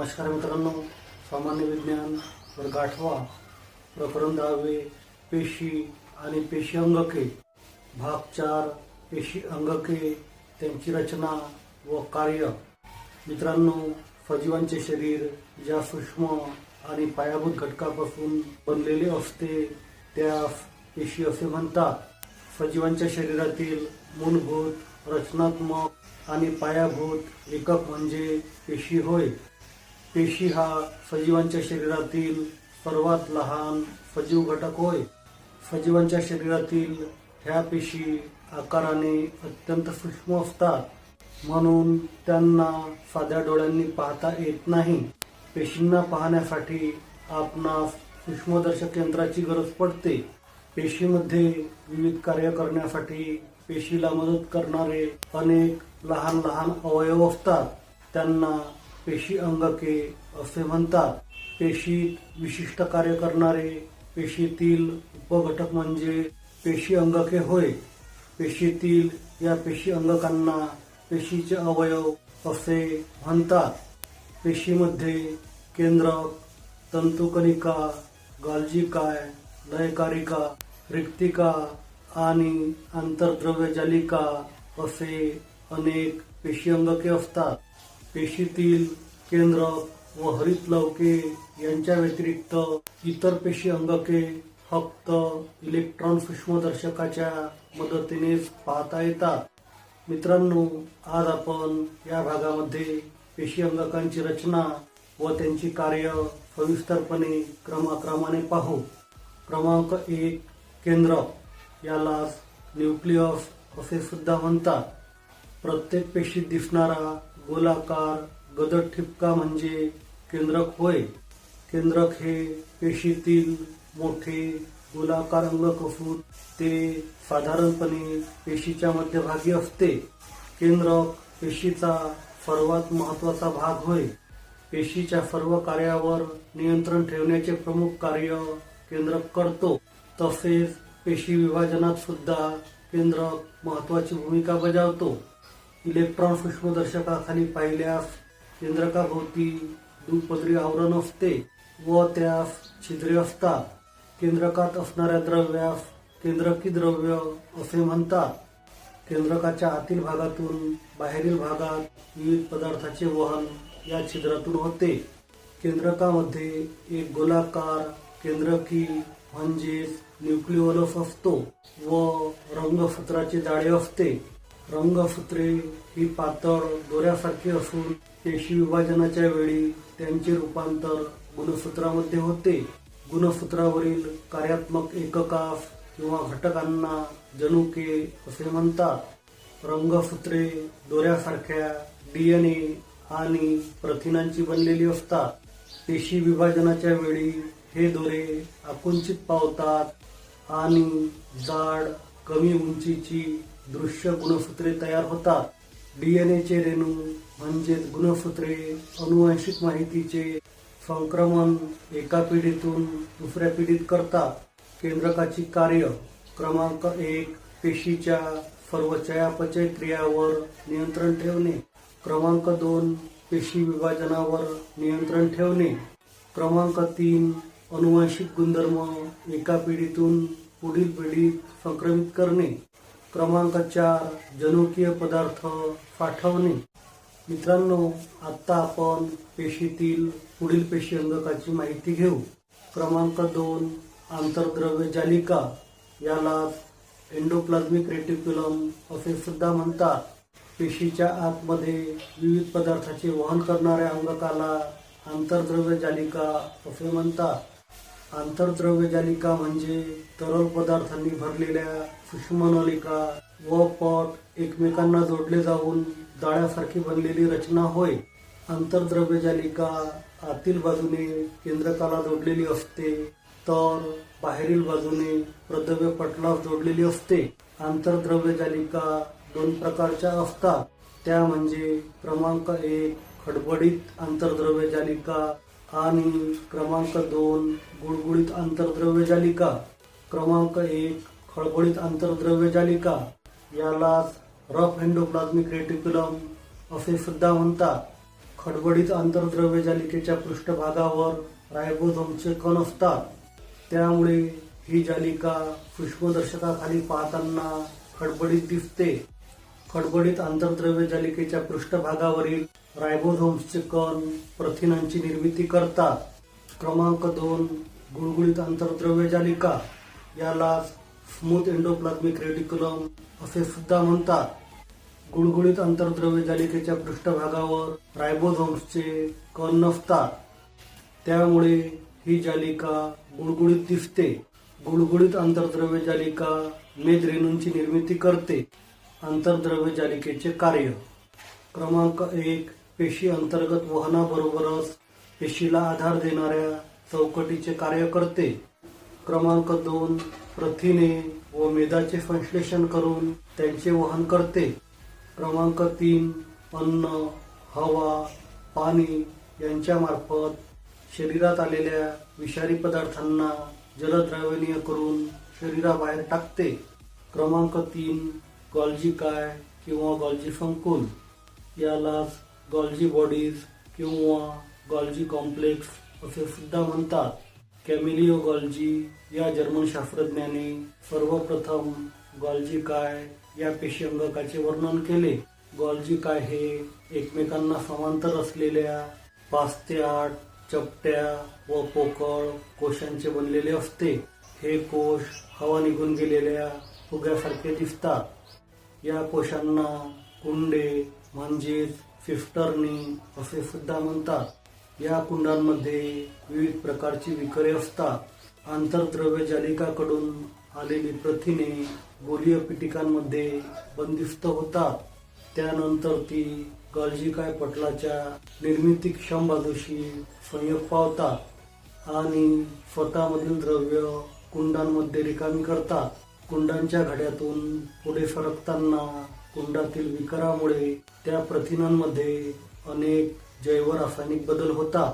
नमस्कार मित्रांनो, सामान्य विज्ञान वर्ग 8 प्रकरण 10 पेशी आणि पेशी अंगके भाग 4 पेशी अंगके त्यांची रचना व कार्य। मित्रांनो, सजीवांचे शरीर ज्या सूक्ष्म आणि पायाभूत घटकापासून बनलेले असते त्यास पेशी असे म्हणतात। सजीवांच्या शरीरातील मूलभूत रचनात्मक आणि पायाभूत एकक म्हणजे पेशी होय। पेशी हा सजीवांच्या शरीरातील सर्वात लहान सजीव घटक होय। सजीवांच्या शरीरातील ह्या पेशी आकाराने अत्यंत सूक्ष्म असतात, म्हणून त्यांना साध्या डोळ्यांनी पाहता येत नाही। पेशींना पाहण्यासाठी आपणास सूक्ष्मदर्शक यंत्राची गरज पडते। पेशीमध्ये विविध कार्य करण्यासाठी पेशीला मदत करणारे अनेक लहान लहान अवयव असतात, त्यांना पेशी अंगके असे म्हणतात। पेशीत विशिष्ट कार्य करणारे पेशीतील उपघटक म्हणजे पेशी अंगके होय। पेशीतील या पेशी अंगकांना पेशीचे अवयव असे म्हणतात। पेशीमध्ये केंद्रक, तंतुकणिका, गालजिकाय, लयकारिका, रिक्तिका आणि आंतरद्रव्यजालिका असे अनेक पेशी अंगके असतात। पेशीतील केंद्रक व हरितलवके यांच्या व्यतिरिक्त इतर पेशी अंगके फक्त इलेक्ट्रॉन सूक्ष्मदर्शकाच्या मदतीनेच पाहता येतात। मित्रांनो, आज आपण या भागामध्ये पेशी अंगकांची रचना व त्यांची कार्य सविस्तरपणे क्रमाक्रमाने पाहू। क्रमांक 1, केंद्रक, यालाच न्यूक्लियस असे सुद्धा म्हणतात। प्रत्येक पेशीत दिसणारा गोलाकार गडद ठिपका म्हणजे केंद्रक होय। केंद्रक हे पेशीतील मोठे गोलाकार अंगक असून ते साधारणपणे पेशीच्या मध्यभागी असते। केंद्रक पेशीचा सर्वात महत्त्वाचा भाग होय। पेशीच्या सर्व कार्यावर नियंत्रण ठेवण्याचे प्रमुख कार्य केंद्रक करतो। तसेच पेशी विभाजनात सुद्धा केंद्रक महत्त्वाची भूमिका बजावतो। इलेक्ट्रॉन सूक्ष्मदर्शकाखाली पाहिल्यास केंद्रकाभोवती दुपदरी आवरण असते व त्यास छिद्रे असतात। केंद्रकात असणाऱ्या द्रव्यास केंद्रकी द्रव्य असे म्हणतात। केंद्रकाच्या आतील भागातून बाहेरील भागात विविध पदार्थाचे वहन या छिद्रातून होते। केंद्रकामध्ये एक गोलाकार केंद्रकी म्हणजेच न्यूक्लिओलस असतो व रंगसूत्राचे जाळे असते। रंगसूत्रे ही पातळ दोऱ्यासारखी असून पेशी विभाजनाच्या वेळी त्यांचे रूपांतर गुणसूत्रामध्ये होते। गुणसूत्रावरील कार्यात्मक एककास किंवा घटकांना जनुके असे म्हणतात। रंगसूत्रे दोऱ्यासारख्या डीएनए आणि प्रथिनांची बनलेली असतात। पेशी विभाजनाच्या वेळी हे दोरे आकुंचित पावतात आणि जाड, कमी उंचीची दृश्य गुणसूत्रे तयार होतात। डीएनएचे रेणू म्हणजेच गुणसूत्रे अनुवांशिक माहितीचे संक्रमण एका पिढीतून दुसऱ्या पिढीत करतात। केंद्रकाची कार्य। क्रमांक 1, पेशीच्या सर्व चयापचय क्रियावर नियंत्रण ठेवणे। क्रमांक 2, पेशी विभाजनावर नियंत्रण ठेवणे। क्रमांक 3, अनुवांशिक गुणधर्म एका पिढीतून पुढील पिढीत संक्रमित करणे। क्रमांक 4, जनुकीय पदार्थ साठवणे। मित्रांनो, आता आपण पेशीतील पुढील पेशी अंगकाची माहिती घेऊ। क्रमांक 2, आंतरद्रव्य जालिका, यालाच एंडोप्लाझ्मिक रेटिक्युलम असे सुद्धा म्हणतात। पेशीच्या आतमध्ये विविध पदार्थाचे वहन करणाऱ्या अंगकाला आंतरद्रव्य जालिका असे म्हणतात। आंतरद्रव्य जालिका म्हणजे तरल पदार्थांनी भरलेल्या सूक्ष्म नलिका व पट एकमेकांना जोडले जाऊन जाळ्यासारखी बनलेली रचना होय। आंतरद्रव्य जालिका आतील बाजूने केंद्रकाला जोडलेली असते तर बाहेरील बाजूने प्रद्रव्य पटलास जोडलेली असते। आंतरद्रव्य जालिका 2 प्रकारच्या असतात, त्या म्हणजे क्रमांक 1, खडबडीत आंतरद्रव्य जालिका आणि क्रमांक 2, गुळगुळीत आंतरद्रव्य जालिका। क्रमांक 1, खडबडीत आंतरद्रव्य जालिका, यालाच रफ एंडोप्लाझ्मिक रेटिक्युलम असे सुद्धा म्हणतात। खडबडीत आंतरद्रव्य जालिकेच्या पृष्ठभागावर रायबोझोमचे कण असतात. त्यामुळे ही जालिका सूक्ष्मदर्शकाखाली पाहताना खडबडीत दिसते. खडबडीत आंतरद्रव्य जालिकेच्या पृष्ठभागावरील रायबोझोम्सचे कण प्रथिनांची निर्मिती करतात. क्रमांक 2. गुळगुळीत आंतरद्रव्य जालिका. याला स्मूथ एंडोप्लाझमिक रेटिक्युलम असे सुद्धा म्हणतात. गुळगुळीत आंतरद्रव्य जालिकेच्या पृष्ठभागावर रायबोझोम्सचे कण नसतात. त्यामुळे ही जालिका गुळगुळीत दिसते. गुळगुळीत आंतरद्रव्य जालिका मेदरेणूंची निर्मिती करते. आंतरद्रव्य जालिकेचे कार्य. क्रमांक 1. पेशी अंतर्गत वहनाबरोबरच पेशीला आधार देणाऱ्या चौकटीचे कार्य करते. क्रमांक 2. प्रथिने व मेदाचे संश्लेषण करून त्यांचे वहन करते. क्रमांक 3. अन्न, हवा, पाणी यांच्यामार्फत शरीरात आलेल्या विषारी पदार्थांना जलद्रावणीय करून शरीराबाहेर टाकते. क्रमांक 3. गॉल्जी काय किंवा गॉल्जी संकुल. यालाच गॉल्जी बॉडीज किंवा गॉल्जी कॉम्प्लेक्स असे सुद्धा म्हणतात. कॅमिलिओ गॉल्जी या जर्मन शास्त्रज्ञाने सर्वप्रथम गॉल्जी काय या पेशी अंगकाचे वर्णन केले. गॉल्जी काय हे एकमेकांना समांतर असलेल्या 5 ते 8 चपट्या व पोकळ कोशांचे बनलेले असते. हे कोश हवा निघून गेलेल्या फुग्यासारखे दिसतात. या कोशांना कुंडे म्हणजेच सिस्टर्नी असे सुद्धा म्हणतात. या कुंडांमध्ये विविध प्रकारची विकरे असतात. आंतरद्रव्य जालिकाकडून आलेली प्रथिने गोलीय पिटिकांमध्ये बंदिस्त होतात. त्यानंतर ती गॉल्जी काय पटलाच्या निर्मितीक्षम बाजूशी संयोग पावतात आणि स्वतःमधील द्रव्य कुंडांमध्ये रिकामी करतात. कुंडांच्या घड्यातून पुढे सरकताना कुंडातील विकरामुळे त्या प्रथिनांमध्ये अनेक जैवरासायनिक बदल होतात.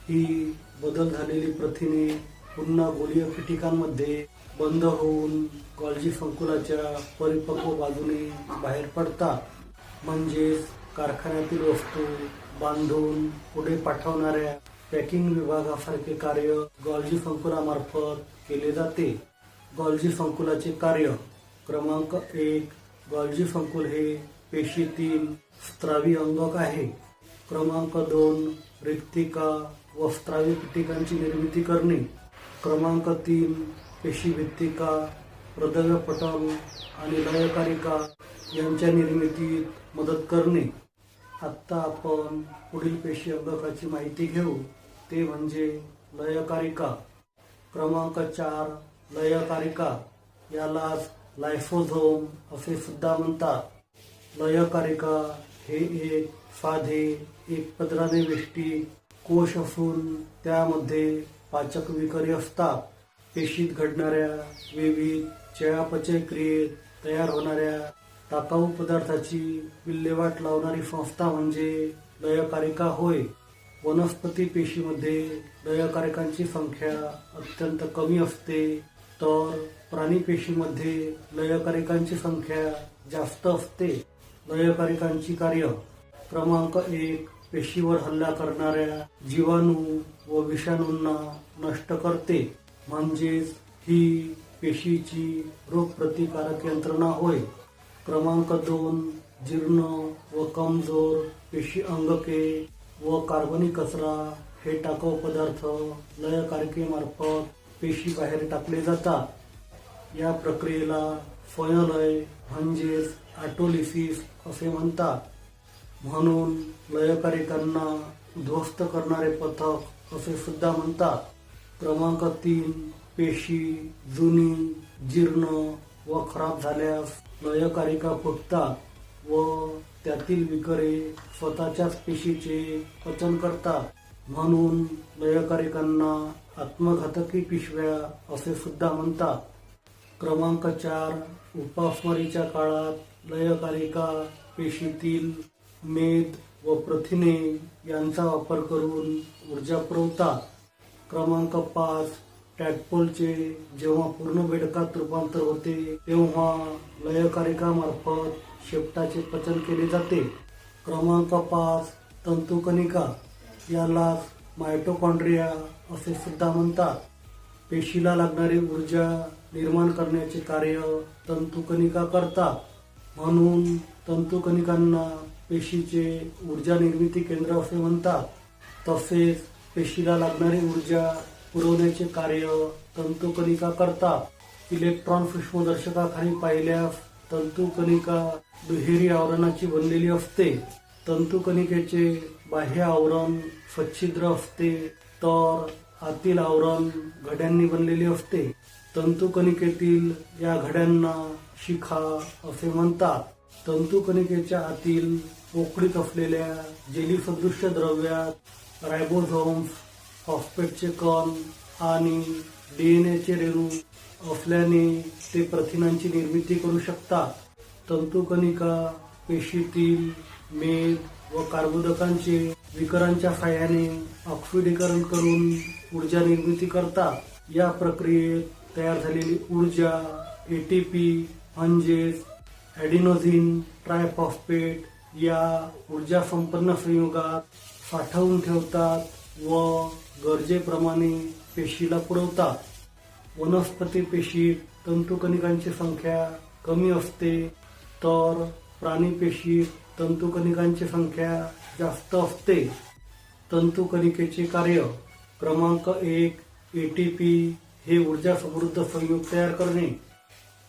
ही बदल झालेली प्रथिने पुन्हा गोलीय पिटिकांमध्ये बंद होऊन गॉल्जी संकुलाच्या परिपक्व बाजूने बाहेर पडतात. म्हणजेच कारखान्यातील वस्तू बांधून पुढे पाठवणाऱ्या पॅकिंग विभागासारखे कार्य गॉल्जी संकुलामार्फत केले जाते. गॉल्जी संकुलाचे कार्य. क्रमांक 1. गॉल्जी संकुल हे पेशीतील स्त्रावी अंगक आहे. क्रमांक 2. रिक्तिका व स्त्रावी पिटिकांची निर्मिती करणे. क्रमांक 3. पेशीभित्तिका, प्रदव्य पटल आणि लयकारिका यांच्या निर्मितीत मदत करणे. आत्ता आपण पुढील पेशी अंगकाची माहिती घेऊ, ते म्हणजे लयकारिका. क्रमांक 4. लयकारिका. यालाच लायसोझोम असे सुद्धा म्हणतात. लयकारिका हे एक साधे एकपदराने वेष्टित कोश असून त्यामध्ये पाचक विकरे असतात. पेशीत घडणाऱ्या विविध चयापचय क्रियेत तयार होणाऱ्या टाकाऊ पदार्थाची विल्हेवाट लावणारी संस्था म्हणजे लयकारिका होय. वनस्पती पेशीमध्ये लयकारिकांची संख्या अत्यंत कमी असते, तर प्राणी पेशीमध्ये लयकारिकांची संख्या जास्त असते. लयकारिकांची कार्य. क्रमांक 1. पेशीवर हल्ला करणाऱ्या जीवाणू व विषाणूंना नष्ट करते. म्हणजेच ही पेशीची रोगप्रतिकारक यंत्रणा होय. क्रमांक 2. जीर्ण व कमजोर पेशी अंगके व कार्बनी कचरा हे टाकाऊ पदार्थ लयकारिकेमार्फत पेशी बाहेर टाकले जातात. या प्रक्रियेला स्वयंलय म्हणजेच ऑटोलिसिस असे म्हणतात. म्हणून लयकारिकांना उद्ध्वस्त करणारे पथक असे सुद्धा म्हणतात. क्रमांक 3. पेशी जुनी, जीर्ण व खराब झाल्यास लयकारिका फुटतात व त्यातील विकरे स्वतःच्याच पेशीचे पचन करतात. म्हणून लयकारिकांना आत्मघातकी पिशव्या असे सुद्धा म्हणतात. क्रमांक 4. उपासमारीच्या काळात लयकारिका पेशीतील मेद व प्रथिने यांचा वापर करून ऊर्जा पुरवतात. क्रमांक 5. टॅडपोलचे जेव्हा पूर्ण बेडकात रूपांतर होते तेव्हा लयकारिकामार्फत शेपटाचे पचन केले जाते. क्रमांक 5. तंतुकणिका याला मायटोकॉन्ड्रिया असे सुद्धा म्हणतात. पेशीला लागणारी ऊर्जा निर्माण करण्याचे कार्य तंतुकणिका करतात. म्हणून तंतुकणिकांना पेशीचे ऊर्जा निर्मिती केंद्र असे म्हणतात. तसेच पेशीला लागणारी ऊर्जा पुरवण्याचे कार्य तंतुकणिका करतात. इलेक्ट्रॉन सूक्ष्मदर्शकाखाली पाहिल्यास तंतुकणिका दुहेरी आवरणाची बनलेली असते. तंतुकणिकेचे बाह्य आवरण सच्छिद्र असते, तर आतील आवरण घड्यांनी बनलेले असते. तंतुकणिकेतील या घड्यांना शिखा असे म्हणतात. तंतुकणिकेच्या आतील पोकळीत असलेल्या जेली सदृश्य द्रव्यात रायबोझोम्स, फॉस्फेटचे कण आणि डीएनएचे रेणू असल्याने ते प्रथिनांची निर्मिती करू शकतात. तंतुकणिका पेशीतील मेद व कर्बोदकांचे विकरांच्या साहाय्याने ऑक्सिडीकरण करून ऊर्जा निर्मिती करतात. या प्रक्रियेत तयार झालेली ऊर्जा एटीपी म्हणजेच ॲडिनोझिन ट्रायफॉस्फेट या ऊर्जा संपन्न संयुगात साठवून ठेवतात व गरजेप्रमाणे पेशीला पुरवतात. वनस्पती पेशीत तंतुकणिकांची संख्या कमी असते, तर प्राणी पेशीत तंतुकणिकांची संख्या जास्त असते. तंतुकणिकेचे कार्य: क्रमांक 1 एटीपी हे ऊर्जा समृद्ध संयुग तयार करणे.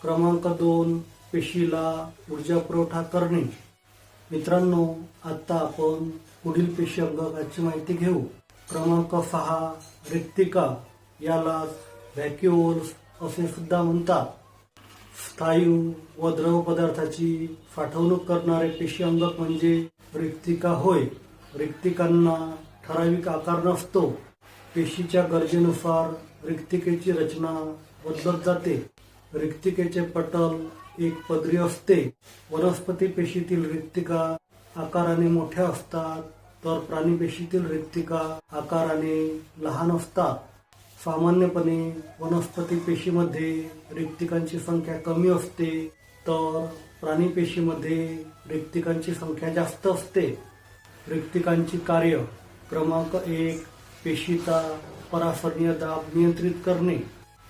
क्रमांक 2 पेशीला ऊर्जा पुरवठा करणे. मित्रांनो, आता आपण पुढील पेशी अंगकाची माहिती घेऊ. क्रमांक 6 रिक्तिका याला व्हॅक्युओल्स असे सुद्धा म्हणतात. स्थायू व द्रव पदार्थाची साठवणूक करणारे पेशी अंगक म्हणजे रिक्तिका होय. रिक्तिकांना ठराविक आकार नसतो. पेशीच्या गरजेनुसार रिक्तिकेची रचना बदलत जाते. रिक्तिकेचे पटल एक पदरी असते. वनस्पती पेशीतील रिक्तिका आकाराने मोठ्या असतात, तर प्राणी पेशीतील रिक्तिका आकाराने लहान असतात. सामान्यपणे वनस्पती पेशीमध्ये रिक्तिकांची संख्या कमी असते, तर प्राणी पेशीमध्ये रिक्तिकांची संख्या जास्त असते. रिक्तिकांची कार्य: क्रमांक 1 पेशीचा परासरणीय दाब नियंत्रित करणे.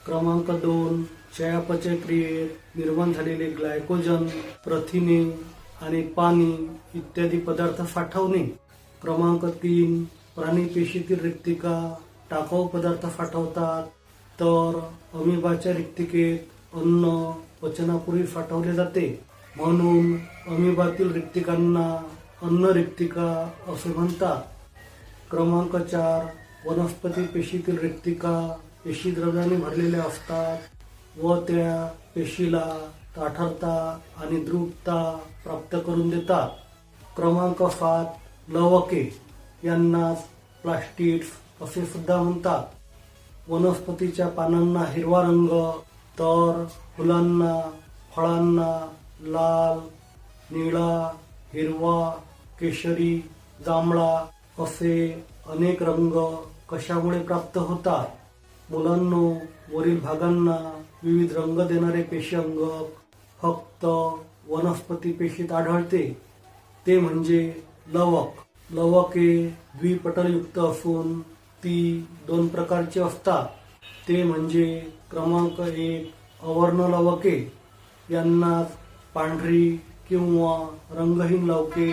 क्रमांक 2 चयापचय क्रियेत निर्माण झालेले ग्लायकोजन, प्रथिने आणि पाणी इत्यादी पदार्थ साठवणे. क्रमांक 3 प्राणी पेशीतील रिक्तिका टाकाऊ पदार्थ साठवतात, तर अमिबाच्या रिक्तिकेत अन्न पचनापूर्वी साठवले जाते. म्हणून अमिबातील रिक्तिकांना अन्न रिक्तिका असे म्हणतात. क्रमांक 4 वनस्पती पेशीतील रिक्तिका पेशीद्रव्याने भरलेल्या असतात व त्या पेशीला ताठरता आणि द्रुतता प्राप्त करून देतात. क्रमांक 7 लवके यांनाच प्लास्टिड्स असे सुद्धा म्हणतात. वनस्पतीच्या पानांना हिरवा रंग, तर फुलांना, फळांना लाल, निळा, हिरवा, केशरी, जांभळा असे अनेक रंग कशामुळे प्राप्त होतात? मुलांनो, वरील भागांना विविध रंग देणारे पेशी अंगक फक्त वनस्पती पेशीत आढळते, ते म्हणजे लवक. लवके द्विपटलयुक्त असून ती 2 प्रकारची असतात. ते म्हणजे क्रमांक 1 अवर्ण लवके, यांना पांढरी किंवा रंगहीन लवके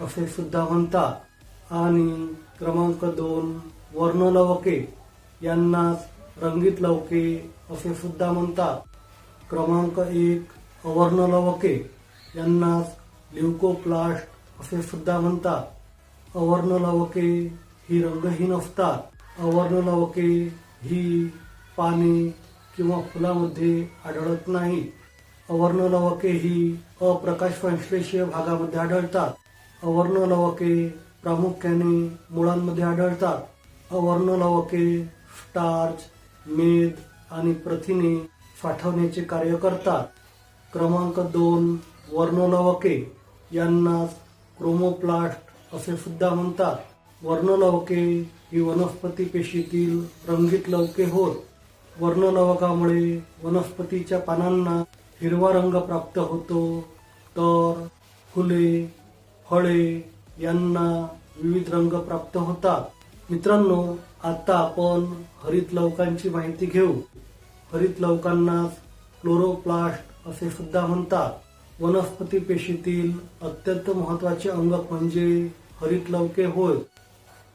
असे सुद्धा म्हणतात, आणि क्रमांक 2 वर्ण लवके, यांना रंगीत लवके असे सुद्धा म्हणतात. क्रमांक 1 अवर्ण लवके यांना ल्युकोप्लास्ट असे सुद्धा म्हणतात. अवर्ण लवके ही रंगहीन असतात. अवर्ण लवके ही पाने किंवा फुलामध्ये आढळत नाही. अवर्ण लवके ही अप्रकाश संश्लेषीय भागामध्ये आढळतात. अवर्ण लवके प्रामुख्याने मुळांमध्ये आढळतात. अवर्ण लवके स्टार्च, मेद आणि प्रथिने साठवण्याचे कार्य करतात. क्रमांक 2 वर्णलवके यांना क्रोमोप्लास्ट असे सुद्धा म्हणतात. वर्णलवके ही वनस्पती पेशीतील रंगीत लवके होत. वर्णलवकामुळे वनस्पतीच्या पानांना हिरवा रंग प्राप्त होतो, तर फुले, फळे यांना विविध रंग प्राप्त होतात। मित्रांनो, आता आपण हरित लवकांची माहिती घेऊ। हरित लवकांना क्लोरोप्लास्ट असे सुद्धा म्हणतात। वनस्पती पेशीतील अत्यंत महत्त्वाचे अंगक म्हणजे हरित लवके होय।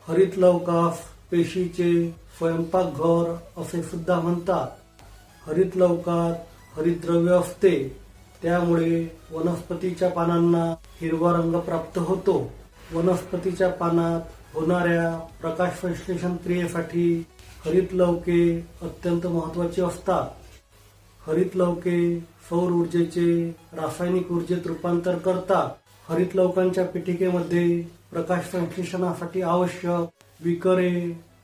हरित लवकास पेशीचे स्वयंपाकघर असे सुद्धा म्हणतात। हरित लवकात हरितद्रव्य असते, त्यामुळे वनस्पतीच्या पानांना हिरवा रंग प्राप्त होतो। वनस्पतीच्या पानात होणाऱ्या प्रकाश संश्लेषण क्रियेसाठी हरित लवके अत्यंत महत्त्वाची असतात। हरित लवके सौर ऊर्जेचे रासायनिक ऊर्जेत रूपांतर करतात। हरित लवकांच्या पेटिकेमध्ये प्रकाश संश्लेषणासाठी आवश्यक विकरे,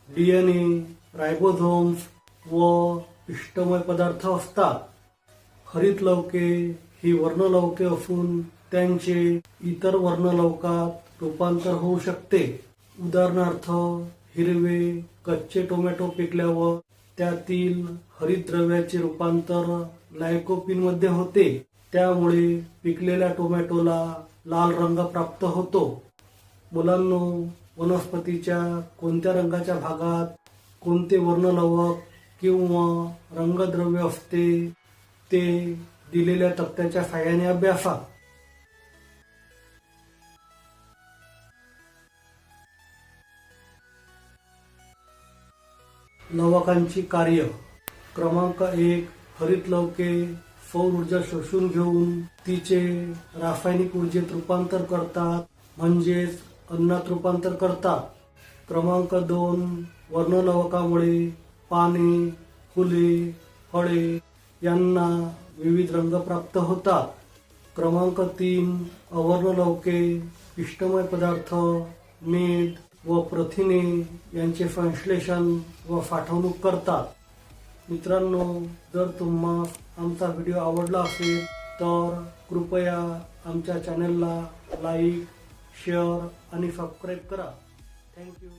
डीएनए, रायबोझोम्स व पिष्टमय पदार्थ असतात। हरित लवके ही वर्णलवके असून त्यांचे इतर वर्णलवकात रूपांतर होऊ शकते। उदाहरणार्थ, हिरवे कच्चे टोमॅटो पिकल्यावर त्यातील हरितद्रव्याचे रूपांतर लायकोपीन मध्ये होते, त्यामुळे पिकलेल्या टोमॅटोला लाल रंग प्राप्त होतो। मुलांनो, वनस्पतीच्या कोणत्या रंगाच्या भागात कोणते वर्णलवक किंवा रंगद्रव्य असते ते दिलेल्या तक्त्याच्या साहाय्याने अभ्यासा। लवकांची कार्य। क्रमांक 1, हरित लवके सौर ऊर्जा शोषून घेऊन तिचे रासायनिक ऊर्जेत रूपांतर करतात, म्हणजेच अन्नात रूपांतर करतात। क्रमांक 2, वर्णलवकामुळे पाने, फुले, फळे यांना विविध रंग प्राप्त होतात। क्रमांक 3, अवर्णलवके पिष्टमय पदार्थ, मेद व प्रथिने यांचे संश्लेषण व साठवणूक करतात। मित्रांनो, जर तुम्हाला आमचा व्हिडिओ आवडला असेल तर कृपया आमच्या चॅनलला लाईक, शेअर आणि सबस्क्राईब करा। थँक्यू।